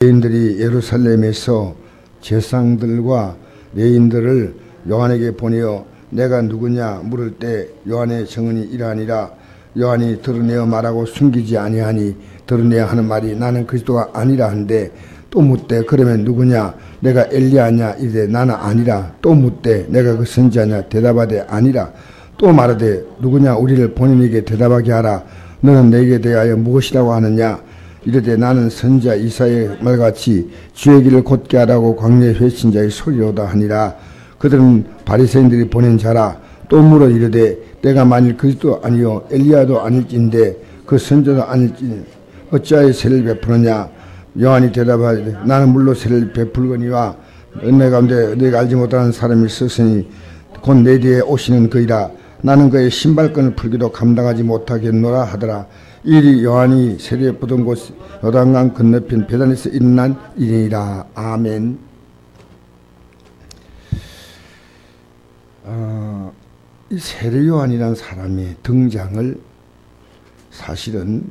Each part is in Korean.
레인들이 예루살렘에서 제사장들과 레인들을 요한에게 보내어 내가 누구냐 물을 때 요한의 증언이 이러하니라. 요한이 드러내어 말하고 숨기지 아니하니 드러내야 하는 말이 나는 그리스도가 아니라 한데, 또 묻되 그러면 누구냐 내가 엘리야냐 이르되 나는 아니라. 또 묻되 내가 그 선지자냐 대답하되 아니라. 또 말하되 누구냐 우리를 본인에게 대답하게 하라. 너는 내게 대하여 무엇이라고 하느냐 이르되 나는 선지자 이사야의 말같이 주의 길을 곧게 하라고 광야에 외친 자의 소리로다 하니라. 그들은 바리새인들이 보낸 자라. 또 물어 이르되 내가 만일 그리스도 아니요 엘리야도 아닐진데 그 선지자도 아닐진 어찌하여 세를 베푸느냐. 요한이 대답하되 나는 물로 세를 베풀거니와 은혜 가운데 너희가 알지 못하는 사람이 있으니 곧 내 뒤에 오시는 그이라. 나는 그의 신발끈을 풀기도 감당하지 못하겠노라 하더라. 이리 요한이 세례 뿌던 곳 요단강 건너편 베단에서 일어난 일이니라. 아멘. 이 세례 요한이라는 사람의 등장을 사실은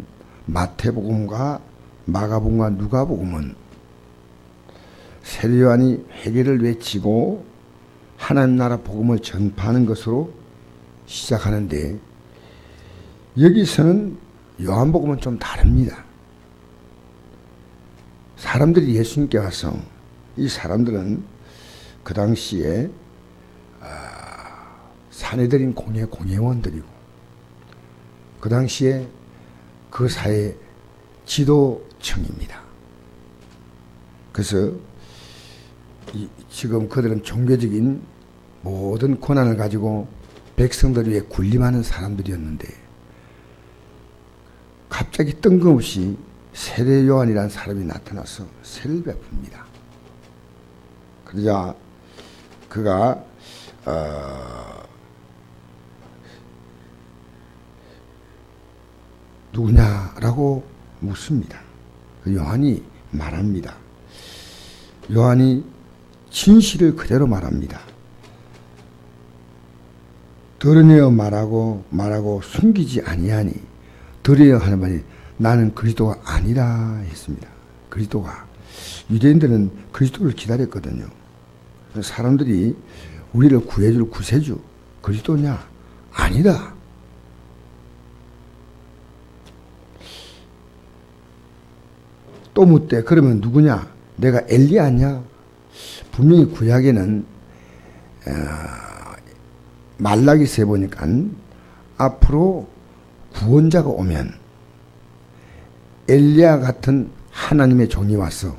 마태복음과 마가복음과 누가복음은 세례 요한이 회개를 외치고 하나님 나라 복음을 전파하는 것으로 시작하는데, 여기서는 요한복음은 좀 다릅니다. 사람들이 예수님께 와서, 이 사람들은 그 당시에 사내들인 공회원들이고 그 당시에 그 사회 지도층입니다. 그래서 지금 그들은 종교적인 모든 권한을 가지고 백성들 위해 군림하는 사람들이었는데, 갑자기 뜬금없이 세례 요한이라는 사람이 나타나서 세를 베풉니다. 그러자 그가 누구냐라고 묻습니다. 요한이 말합니다. 요한이 진실을 그대로 말합니다. 드러내어 말하고 숨기지 아니하니 드러내어 하는 말이 나는 그리스도가 아니라 했습니다. 그리스도가, 유대인들은 그리스도를 기다렸거든요. 사람들이 우리를 구해줄 구세주 그리스도냐? 아니다. 또 묻되 그러면 누구냐? 내가 엘리야냐? 분명히 구약에는 말라기서에 보니까 앞으로 구원자가 오면 엘리야 같은 하나님의 종이 와서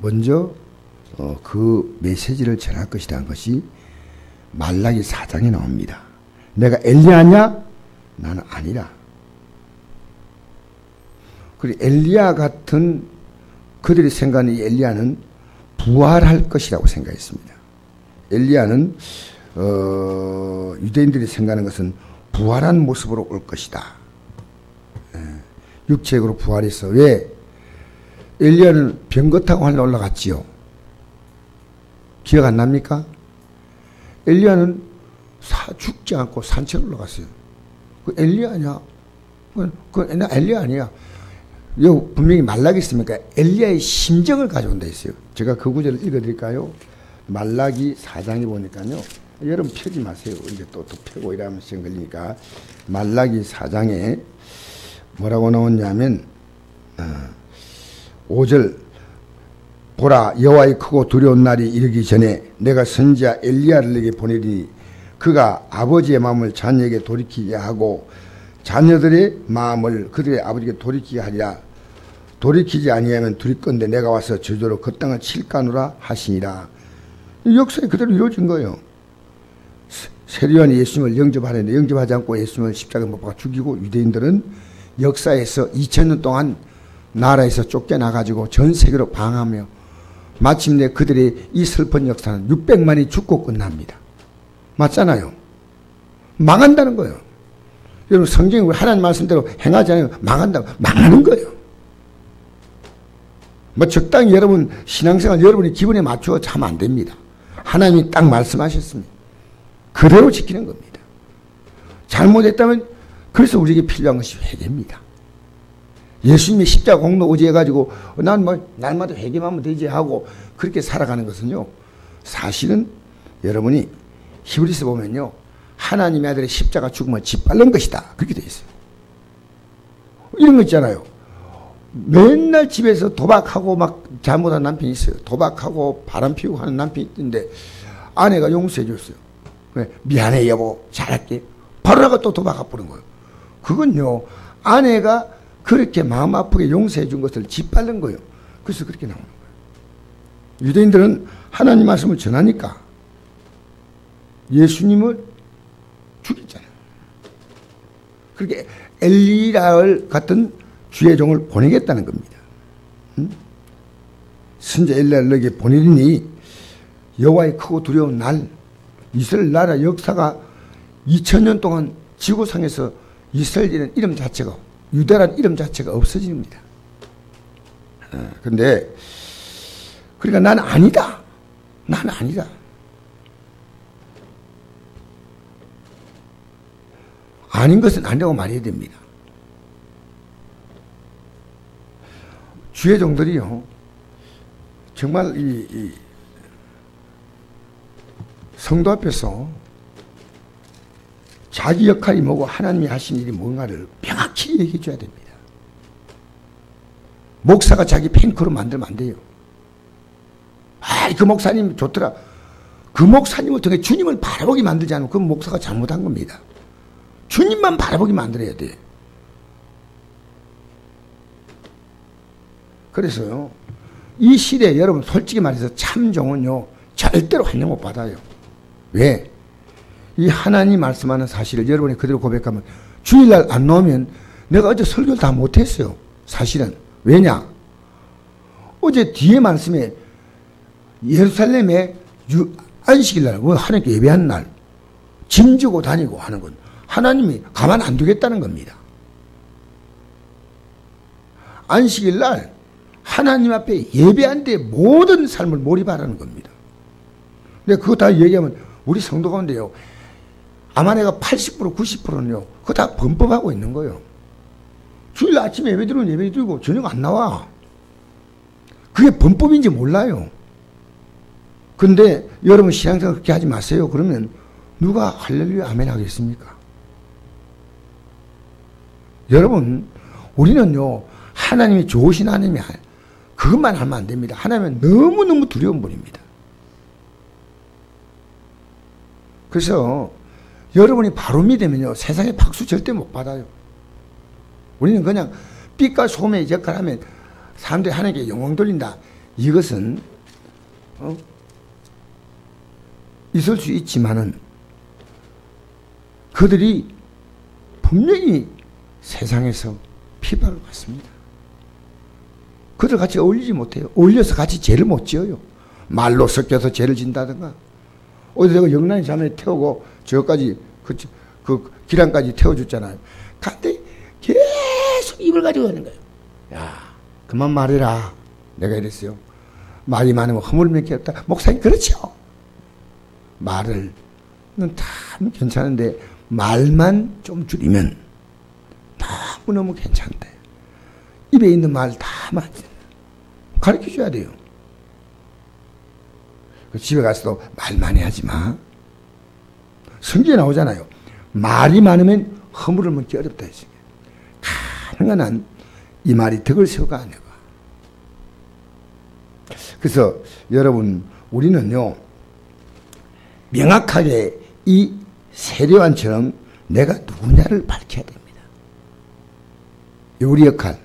먼저 그 메시지를 전할 것이라는 것이 말라기 4장에 나옵니다. 내가 엘리야냐? 나는 아니라. 그리고 엘리야 같은, 그들이 생각하는 이 엘리야는 부활할 것이라고 생각했습니다. 엘리야는 유대인들이 생각하는 것은 부활한 모습으로 올 것이다. 육체적으로 부활해서. 왜? 엘리야는 병거 타고 하늘에 올라갔지요. 기억 안 납니까? 엘리야는 죽지 않고 산채로 올라갔어요. 그 엘리야냐? 그건 엘리야 아니야. 요 분명히 말라기 있습니까? 엘리야의 심정을 가져온다 했어요. 제가 그 구절을 읽어드릴까요? 말라기 4장에 보니까요. 여러분 펴지 마세요. 이제 또 펴고 이러면 시간 걸리니까. 말라기 4장에 뭐라고 나오냐면 5절 보라 여호와의 크고 두려운 날이 이르기 전에 내가 선지자 엘리야를 내게 보내리니 그가 아버지의 마음을 자녀에게 돌이키게 하고 자녀들의 마음을 그들의 아버지에게 돌이키게 하리라. 돌이키지 아니하면 두렵건대 내가 와서 저주로 그 땅을 칠까누라 하시니라. 역사에 그대로 이루어진 거예요. 세례 요한이 예수님을 영접하는데 영접하지 않고 예수님을 십자가에 못 박아 죽이고, 유대인들은 역사에서 2000년 동안 나라에서 쫓겨나가지고 전 세계로 방황하며 마침내 그들의 이 슬픈 역사는 600만이 죽고 끝납니다. 맞잖아요. 망한다는 거예요. 여러분 성경이 하나님 말씀대로 행하지 않으면 망한다고, 망하는 거예요. 뭐 적당히 여러분 신앙생활 여러분이 기분에 맞추어 하면 안 됩니다. 하나님이 딱 말씀하셨습니다. 그대로 지키는 겁니다. 잘못했다면, 그래서 우리에게 필요한 것이 회개입니다. 예수님의 십자가 공로 의지해가지고 난 뭐 날마다 회개하면 되지 하고 그렇게 살아가는 것은요, 사실은 여러분이 히브리서 보면요, 하나님의 아들의 십자가 죽음을 짓밟는 것이다, 그렇게 되어 있어요. 이런 거 있잖아요. 맨날 집에서 도박하고 막 잘못한 남편이 있어요. 도박하고 바람 피우고 하는 남편이 있는데 아내가 용서해 줬어요. 그래, 미안해 여보, 잘할게. 바로 나가 또 도박하고 부른 거예요. 그건요, 아내가 그렇게 마음 아프게 용서해 준 것을 짓밟는 거예요. 그래서 그렇게 나오는 거예요. 유대인들은 하나님 말씀을 전하니까 예수님을 죽였잖아요. 그렇게 엘리야를 같은 주의 종을 보내겠다는 겁니다. 선자 엘리야를 너에게 보내리니 여호와의 크고 두려운 날, 이스라엘 나라 역사가 2000년 동안 지구상에서 이스라엘이라는 이름 자체가, 유다라는 이름 자체가 없어집니다. 그런데 그러니까 나는 아니다. 나는 아니다. 아닌 것은 아니라고 말해야 됩니다. 주의 종들이요, 정말 이 성도 앞에서 자기 역할이 뭐고 하나님이 하신 일이 뭔가를 명확히 얘기해 줘야 됩니다. 목사가 자기 팬크로 만들면 안 돼요. 아, 그 목사님 좋더라. 그 목사님을 통해 주님을 바라보게 만들지 않으면 그 목사가 잘못한 겁니다. 주님만 바라보게 만들어야 돼. 그래서요, 이 시대에 여러분 솔직히 말해서 참종은요, 절대로 환영 못 받아요. 왜? 이 하나님 말씀하는 사실을 여러분이 그대로 고백하면 주일날 안 나오면 내가 어제 설교를 다 못했어요. 사실은. 왜냐? 어제 뒤에 말씀에 예루살렘에 안식일날, 하나님께 예배하는 날, 짐 지고 다니고 하는 건 하나님이 가만 안 두겠다는 겁니다. 안식일날 하나님 앞에 예배한 데 모든 삶을 몰입하라는 겁니다. 근데 그거 다 얘기하면 우리 성도 가운데요, 아마 내가 80% 90%는요 그거 다 범법하고 있는 거예요. 주일 아침에 예배 드리면 예배 드리고 저녁 안 나와. 그게 범법인지 몰라요. 근데 여러분 신앙생활 그렇게 하지 마세요. 그러면 누가 할렐루야 아멘 하겠습니까? 여러분, 우리는요, 하나님이 좋으신 하나님이 그것만 하면 안 됩니다. 하나님은 너무너무 두려운 분입니다. 그래서 여러분이 바로 믿으면요, 세상에 박수 절대 못 받아요. 우리는 그냥 빛과 소금의 역할을 하면 사람들이 하나님께 영광 돌린다. 이것은 있을 수 있지만은 그들이 분명히 세상에서 피박을 받습니다. 그들 같이 어울리지 못해요. 어울려서 같이 죄를 못 지어요. 말로 섞여서 죄를 진다든가, 어디 내가 영란이 자매 태우고 저까지 그 기란까지 태워줬잖아요. 근데 계속 입을 가지고 가는 거예요. 야, 그만 말해라. 내가 이랬어요. 말이 많으면 허물면 게 없다. 목사님 그렇죠. 말을 참 괜찮은데 말만 좀 줄이면 너무너무 괜찮대. 입에 있는 말 다 가르쳐 줘야 돼요. 집에 가서도 말 많이 하지 마. 성경에 나오잖아요. 말이 많으면 허물을 먹기 어렵다 했어요. 가능한 한 이 말이 덕을 세우가 아니고. 그래서 여러분, 우리는요, 명확하게 이 세례요한처럼 내가 누구냐를 밝혀야 됩니다. 우리 역할.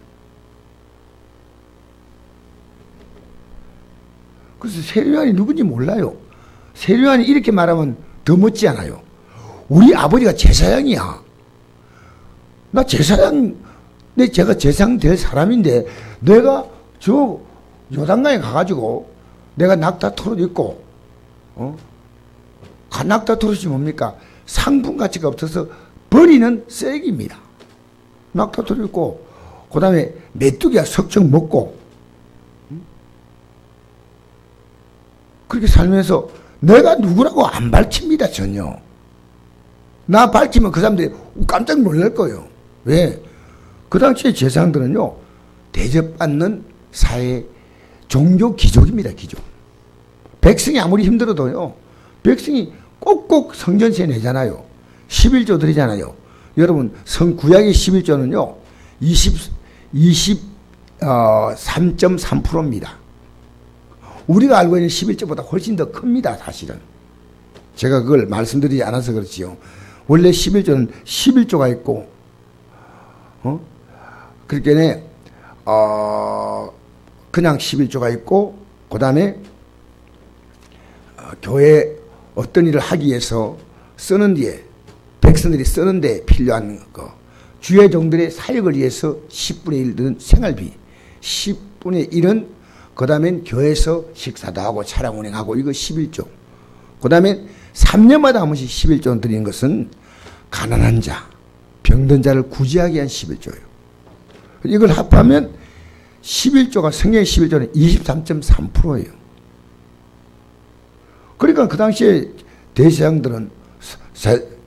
그래서 세례요한이 누군지 몰라요. 세례요한이 이렇게 말하면 더 멋지 않아요. 우리 아버지가 제사장이야. 나 제사장, 제가 제사장 될 사람인데 내가 저 요단강에 가가지고 내가 낙타 토릇 입고 낙타 토릇이 뭡니까? 상품 가치가 없어서 버리는 쓰레기입니다. 낙타 토릇 입고 그 다음에 메뚜기야 석청 먹고 그렇게 살면서 내가 누구라고 안 밝힙니다. 전혀. 나 밝히면 그 사람들이 깜짝 놀랄 거예요. 왜? 그 당시에 제사장들은요, 대접받는 사회, 종교 귀족입니다. 귀족. 백성이 아무리 힘들어도요, 백성이 꼭꼭 성전세 내잖아요. 11조 드리잖아요. 여러분, 구약의 11조는요, 3.3%입니다. 우리가 알고 있는 11조보다 훨씬 더 큽니다, 사실은. 제가 그걸 말씀드리지 않아서 그렇지요. 원래 11조는 11조가 있고, 그렇게, 그냥 11조가 있고, 그 다음에, 교회 어떤 일을 하기 위해서 쓰는 뒤에, 백성들이 쓰는 데 필요한 거, 주의 종들의 사역을 위해서 10분의 1 드는 생활비, 10분의 1은 그 다음엔 교회에서 식사도 하고 차량 운행하고 이거 11조. 그 다음에 3년마다 한 번씩 11조 드리는 것은 가난한 자, 병든 자를 구제하기 위한 11조예요. 이걸 합하면 11조가, 성경의 11조는 23.3%예요. 그러니까 그 당시에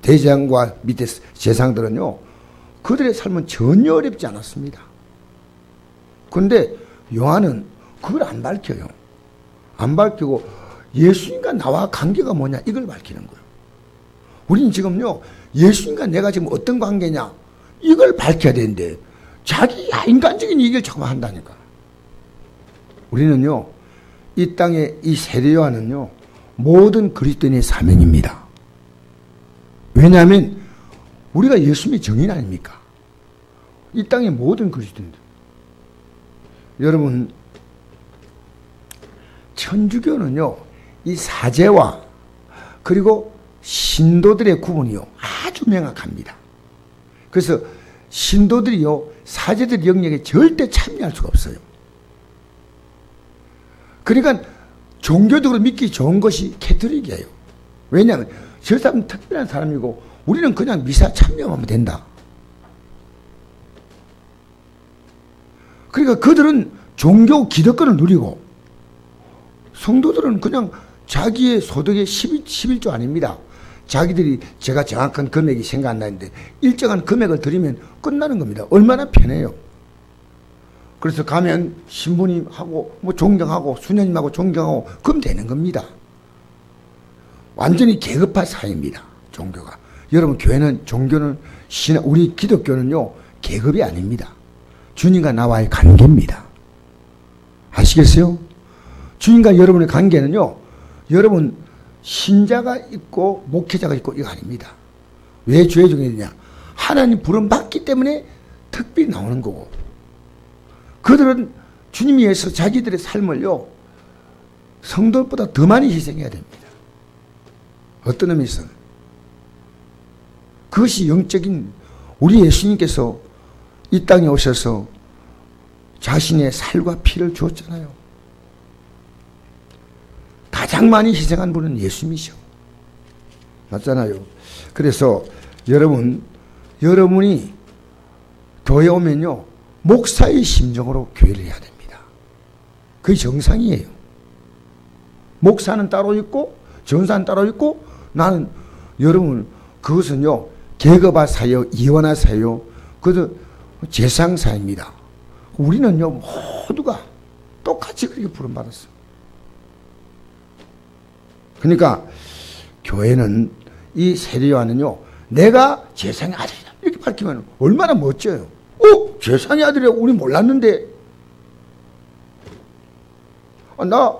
대제사장과 밑에 제사장들은요, 그들의 삶은 전혀 어렵지 않았습니다. 그런데 요한은 그걸 안 밝혀요. 안 밝히고 예수님과 나와 관계가 뭐냐 이걸 밝히는 거예요. 우리는 지금요, 예수님과 내가 지금 어떤 관계냐 이걸 밝혀야 되는데 자기 인간적인 얘기를 자꾸 한다니까. 우리는요, 이 땅의 이 세례 요한은요, 모든 그리스도인의 사명입니다. 왜냐하면 우리가 예수님의 정인 아닙니까? 이 땅의 모든 그리스도인들. 여러분, 천주교는요, 이 사제와 그리고 신도들의 구분이요, 아주 명확합니다. 그래서 신도들이요, 사제들 영역에 절대 참여할 수가 없어요. 그러니까 종교적으로 믿기 좋은 것이 캐톨릭이에요. 왜냐하면 저 사람은 특별한 사람이고 우리는 그냥 미사 참여하면 된다. 그러니까 그들은 종교 기득권을 누리고 성도들은 그냥 자기의 소득의 11조 아닙니다. 자기들이 제가 정확한 금액이 생각 안 나는데 일정한 금액을 드리면 끝나는 겁니다. 얼마나 편해요. 그래서 가면 신부님하고 뭐 존경하고 수녀님하고 존경하고 그럼 되는 겁니다. 완전히 계급화 사회입니다. 종교가. 여러분, 종교는 우리 기독교는요, 계급이 아닙니다. 주님과 나와의 관계입니다. 아시겠어요? 주님과 여러분의 관계는요, 여러분 신자가 있고 목회자가 있고 이거 아닙니다. 왜 주의 종이냐? 하나님 부름 받기 때문에 특별히 나오는 거고, 그들은 주님 위해서 자기들의 삶을요, 성도보다 더 많이 희생해야 됩니다. 어떤 의미에서 그것이 영적인, 우리 예수님께서 이 땅에 오셔서 자신의 살과 피를 주었잖아요. 가장 많이 희생한 분은 예수님이셔. 맞잖아요. 그래서 여러분이 교회 오면요, 목사의 심정으로 교회를 해야 됩니다. 그게 정상이에요. 목사는 따로 있고 전사는 따로 있고, 나는 여러분 그것은요, 계급화사요, 이원화사요, 그것은 재상사입니다. 우리는요, 모두가 똑같이 그렇게 부름받았어요. 그러니까 교회는, 이 세례요한은요, 내가 재상의 아들이다 이렇게 밝히면 얼마나 멋져요. 재상의 아들이라고 우리 몰랐는데, 나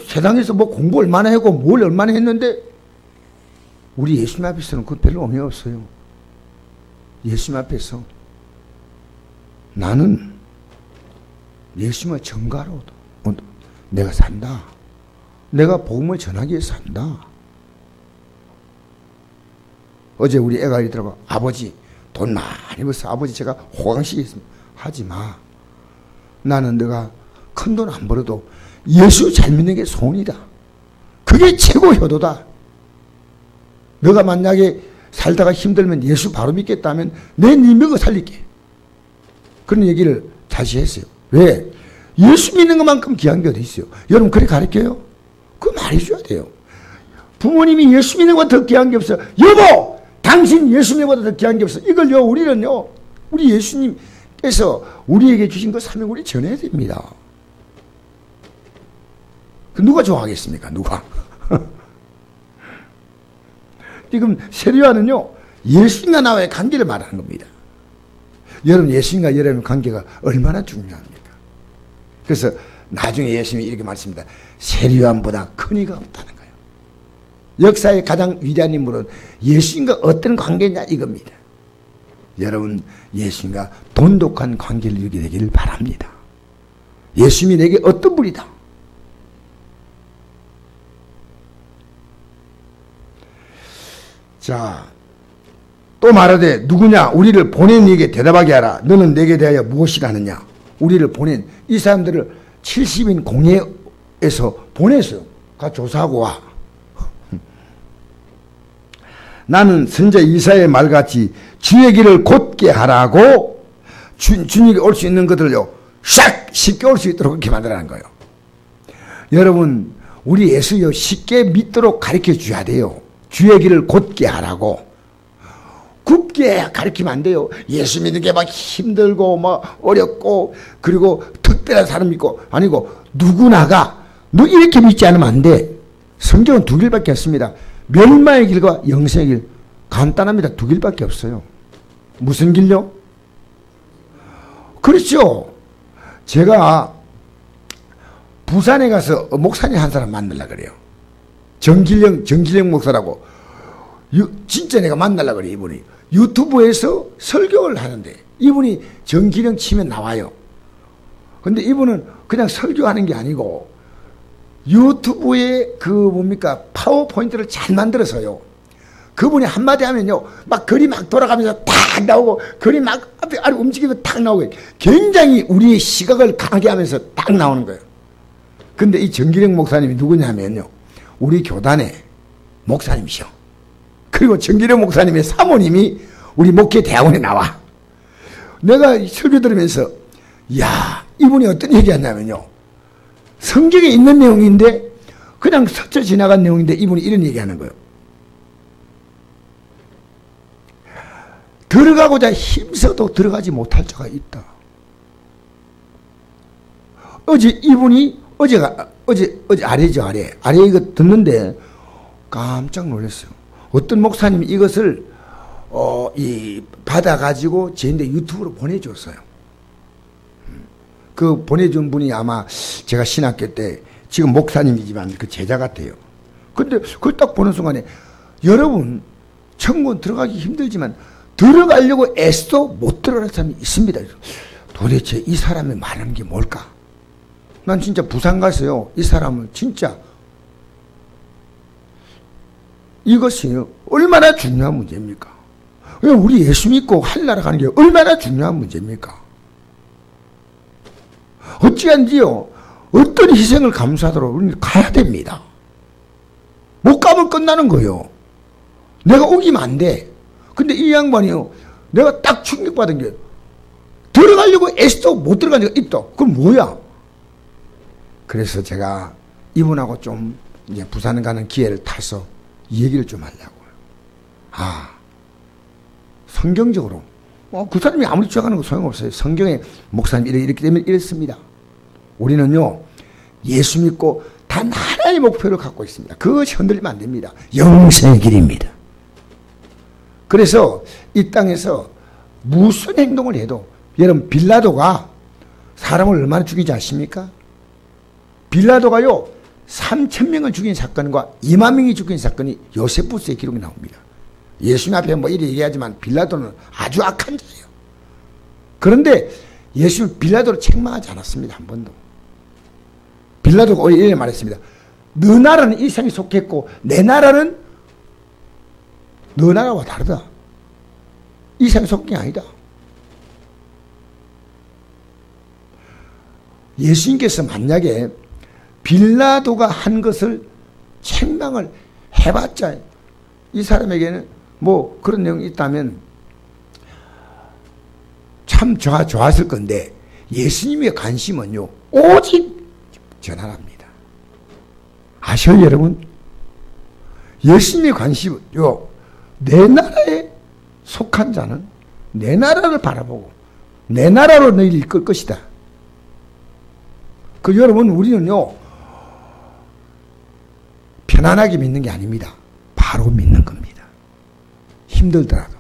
세상에서 뭐 공부 얼마나 하고 뭘 얼마나 했는데, 우리 예수님 앞에서는 그 별로 의미 없어요. 예수님 앞에서 나는 예수님의 증거로 내가 산다. 내가 복음을 전하기 위해서 산다. 어제 우리 애가 이러더라고. 아버지 돈 많이 벌어. 아버지 제가 호강시키겠습니다. 하지 마. 나는 내가 큰 돈 안 벌어도 예수 잘 믿는 게 소원이다. 그게 최고 효도다. 너가 만약에 살다가 힘들면 예수 바로 믿겠다면 내 네 먹어 살릴게. 그런 얘기를 다시 했어요. 왜? 예수 믿는 것만큼 귀한 게 어디 있어요? 여러분 그렇게 가르쳐요? 그거 말해줘야 돼요. 부모님이 예수 믿는 것보다 더 귀한 게 없어요. 여보! 당신 예수 믿는 것보다 더 귀한 게 없어요. 이걸요, 우리는요, 우리 예수님 하나님께서 우리에게 주신 그 사명 우리 전해야 됩니다. 누가 좋아하겠습니까? 누가? 지금 세례요한은요, 예수님과 나와의 관계를 말하는 겁니다. 여러분, 예수님과 여러분의 관계가 얼마나 중요합니까? 그래서 나중에 예수님이 이렇게 말씀합니다. 세례요한보다 큰 이가 없다는 거예요. 역사의 가장 위대한 인물은 예수님과 어떤 관계냐 이겁니다. 여러분, 예수님과 돈독한 관계를 이루게 되기를 바랍니다. 예수님이 내게 어떤 분이다. 자, 또 말하되 누구냐 우리를 보낸 이에게 대답하게 하라. 너는 내게 대하여 무엇이라 하느냐. 우리를 보낸 이 사람들을 70인 공회에서 보냈어요. 가 조사하고 와. 나는 선자 이사야의 말같이 주의 길을 곧게 하라고 주님이 올 수 있는 것들을요 샥 쉽게 올 수 있도록 그렇게 만들라는 거예요. 여러분, 우리 예수요 쉽게 믿도록 가르쳐 줘야 돼요. 주의 길을 곧게 하라고. 굽게 가르치면 안 돼요. 예수 믿는 게 막 힘들고 막 어렵고 그리고 특별한 사람 믿고 아니고 누구나가 너 이렇게 믿지 않으면 안 돼. 성경은 두 길밖에 없습니다. 멸망의 길과 영생의 길. 간단합니다. 두 길밖에 없어요. 무슨 길요? 그렇죠. 제가 부산에 가서 목사님 한 사람 만나려고 그래요. 정길영 목사라고. 진짜 내가 만나려고 그래. 이분이 유튜브에서 설교를 하는데 이분이 정길영 치면 나와요. 근데 이분은 그냥 설교하는 게 아니고 유튜브에 그 뭡니까 파워포인트를 잘 만들어서요. 그분이 한마디 하면요 막 글이 막 돌아가면서 탁 나오고 글이 막 앞에 아래 움직이면 탁 나오고 굉장히 우리의 시각을 강하게 하면서 딱 나오는 거예요. 근데 이 정길영 목사님이 누구냐면요 우리 교단의 목사님이셔. 그리고 정길영 목사님의 사모님이 우리 목회 대학원에 나와. 내가 설교 들으면서 야 이분이 어떤 얘기했냐면요 성경에 있는 내용인데 그냥 스쳐 지나간 내용인데 이분이 이런 얘기하는 거예요. 들어가고자 힘써도 들어가지 못할 자가 있다. 어제 이분이 어제 아래죠 아래 이거 듣는데 깜짝 놀랐어요. 어떤 목사님이 이것을 받아가지고 저한테 유튜브로 보내줬어요. 그 보내준 분이 아마 제가 신학교 때 지금 목사님이지만 그 제자 같아요. 근데 그걸 딱 보는 순간에 여러분 천국은 들어가기 힘들지만 들어가려고 애써도 못 들어가는 사람이 있습니다. 도대체 이 사람이 말하는 게 뭘까? 난 진짜 부산 가서요 이 사람을 진짜 이것이 얼마나 중요한 문제입니까? 우리 예수 믿고 하늘나라 가는 게 얼마나 중요한 문제입니까? 어찌한지요 어떤 희생을 감수하도록 우리는 가야 됩니다. 못 가면 끝나는 거예요. 내가 우기면 안 돼. 근데 이 양반이요 내가 딱 충격받은 게 들어가려고 애써도 못 들어간 적가 있다. 그럼 뭐야? 그래서 제가 이분하고 좀 이제 부산 가는 기회를 타서 이 얘기를 좀 하려고요. 성경적으로 그 사람이 아무리 주장하는 거 소용없어요. 성경에 목사님 이렇게 되면 이랬습니다. 우리는요 예수 믿고 단 하나의 목표를 갖고 있습니다. 그것이 흔들리면 안 됩니다. 영생의 길입니다. 그래서 이 땅에서 무슨 행동을 해도 여러분 빌라도가 사람을 얼마나 죽이지 않습니까? 빌라도가요 3,000명을 죽인 사건과 2만 명이 죽인 사건이 요세푸스의 기록이 나옵니다. 예수님 앞에 뭐 이렇게 얘기하지만 빌라도는 아주 악한 자예요. 그런데 예수는 빌라도를 책망하지 않았습니다. 한 번도. 빌라도가 오히려 이렇게 말했습니다. 너 나라는 이 세상에 속했고 내 나라는 너 나라와 다르다. 이 세상에 속한 게 아니다. 예수님께서 만약에 빌라도가 한 것을 책망을 해봤자 이 사람에게는 뭐 그런 내용이 있다면 참 좋았을 건데 예수님의 관심은요 오직 전하랍니다. 아셔요 여러분? 예수님의 관심은요 내 나라에 속한 자는 내 나라를 바라보고 내 나라로 너희를 이끌 것이다. 그 여러분, 우리는요 편안하게 믿는 게 아닙니다. 바로 믿는 겁니다. 힘들더라도.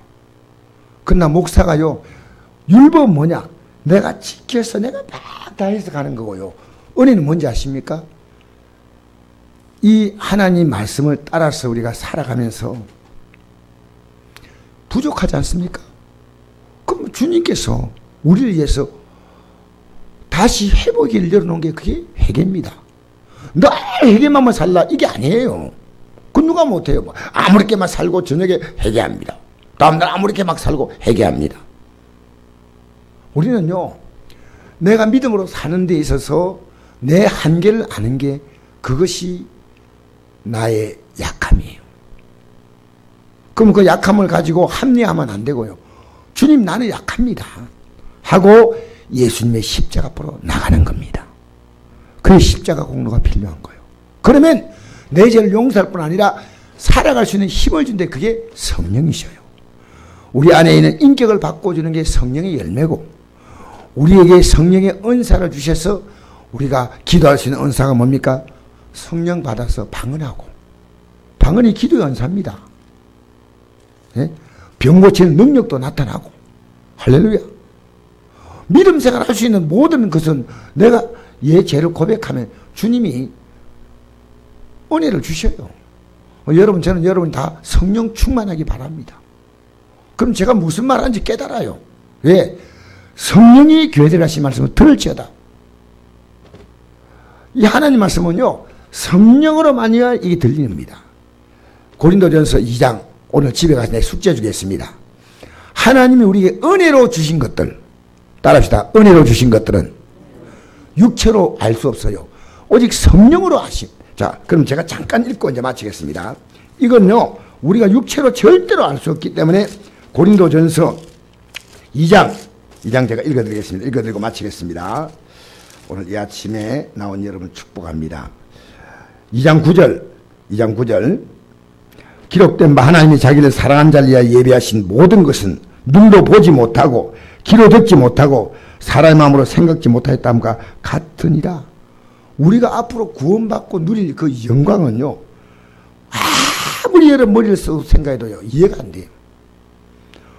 그러나 목사가요, 율법은 뭐냐? 내가 지켜서 내가 막 다 해서 가는 거고요. 은혜는 뭔지 아십니까? 이 하나님 말씀을 따라서 우리가 살아가면서 부족하지 않습니까? 그럼 주님께서 우리를 위해서 다시 회복을 열어놓은 게 그게 회개입니다. 늘 회개만 살라 이게 아니에요. 그 누가 못해요. 아무렇게만 살고 저녁에 회개합니다. 다음날 아무렇게 막 살고 회개합니다. 우리는요, 내가 믿음으로 사는 데 있어서 내 한계를 아는 게 그것이 나의 약함이에요. 그럼 그 약함을 가지고 합리화하면 안 되고요. 주님, 나는 약합니다 하고 예수님의 십자가 앞으로 나가는 겁니다. 그 십자가 공로가 필요한 거예요. 그러면 내 죄를 용서할 뿐 아니라 살아갈 수 있는 힘을 준데 그게 성령이셔요. 우리 안에 있는 인격을 바꿔주는 게 성령의 열매고, 우리에게 성령의 은사를 주셔서 우리가 기도할 수 있는 은사가 뭡니까? 성령 받아서 방언하고. 방언이 기도의 은사입니다. 예? 병 고치는 능력도 나타나고. 할렐루야. 믿음 생활 할 수 있는 모든 것은 내가 예 죄를 고백하면 주님이 은혜를 주셔요. 저는 여러분 다 성령 충만하기 바랍니다. 그럼 제가 무슨 말 하는지 깨달아요. 왜? 성령이 교회들 하신 말씀을 들을지어다. 이 하나님 말씀은요, 성령으로 만이야 이게 들립니다. 고린도전서 2장, 오늘 집에 가서 내 숙제 주겠습니다. 하나님이 우리에게 은혜로 주신 것들, 따라합시다. 은혜로 주신 것들은 육체로 알 수 없어요. 오직 성령으로 아심. 자, 그럼 제가 잠깐 읽고 이제 마치겠습니다. 이건요, 우리가 육체로 절대로 알 수 없기 때문에 고린도전서 2장 제가 읽어드리겠습니다. 읽어드리고 마치겠습니다. 오늘 이 아침에 나온 여러분 축복합니다. 2장 9절 기록된 바 하나님이 자기를 사랑한 자를 위하여 예비하신 모든 것은 눈도 보지 못하고 귀로 듣지 못하고 사람의 마음으로 생각지 못하였다함과 같으니라. 우리가 앞으로 구원받고 누릴 그 영광은요, 아무리 여러분 머리를 써도 생각해도요 이해가 안 돼요.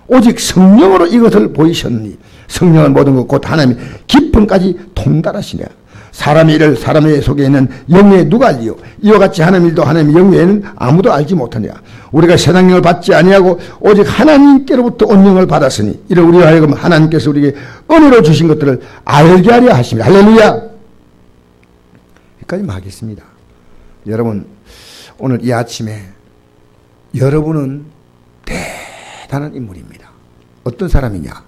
오직 성령으로 이것을 보이셨느니 성령은 모든 것 곧 하나님의 깊음까지 통달하시냐. 사람의 일을 사람의 속에 있는 영에 누가 알리요? 이와 같이 하나님 일도 하나님의 영 외에는 아무도 알지 못하냐. 우리가 세상 영을 받지 아니하고 오직 하나님께로부터 온 영을 받았으니 이를 우리로 하여금 하나님께서 우리에게 은혜로 주신 것들을 알게 하려 하십니다. 할렐루야. 여기까지만 하겠습니다. 여러분, 오늘 이 아침에 여러분은 대단한 인물입니다. 어떤 사람이냐?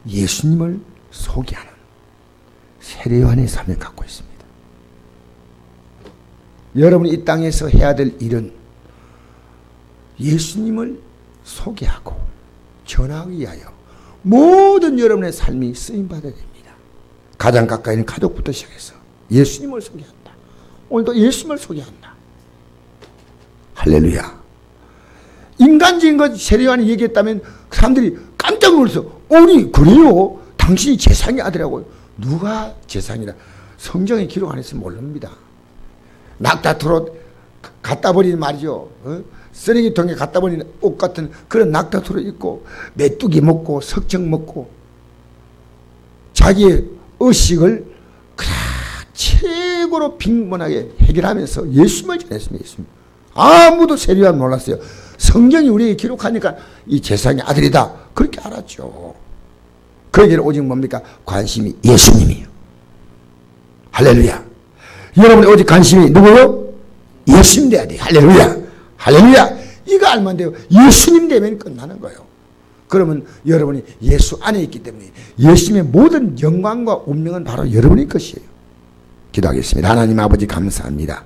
예수님을 소개하는 세례요한의 삶을 갖고 있습니다. 여러분이 이 땅에서 해야 될 일은 예수님을 소개하고 전하기 위하여 모든 여러분의 삶이 쓰임받아야 됩니다. 가장 가까이 있는 가족부터 시작해서 예수님을 소개한다. 오늘도 예수님을 소개한다. 할렐루야. 인간적인 것 세례요한이 얘기했다면 사람들이 깜짝 놀라서, 아니 그래요? 당신이 제사장의 아들이라고요? 누가 제사장이라? 성경에 기록 안 했으면 모릅니다. 낙타토로 갖다 버리는 말이죠. 쓰레기통에 갖다 버리는 옷 같은 그런 낙타토로 입고 메뚜기 먹고 석청 먹고 자기의 의식을 최고로 빈번하게 해결하면서 예수님을 전했습니다. 예수님. 아무도 세례요한 몰랐어요. 성경이 우리에게 기록하니까 이 제사장의 아들이다 그렇게 알았죠. 그에게는 오직 뭡니까? 관심이 예수님이에요. 할렐루야. 여러분의 오직 관심이 누구요? 예수님 돼야 돼요. 할렐루야. 할렐루야. 이거 알면 돼요. 예수님 되면 끝나는 거예요. 그러면 여러분이 예수 안에 있기 때문에 예수님의 모든 영광과 운명은 바로 여러분의 것이에요. 기도하겠습니다. 하나님 아버지 감사합니다.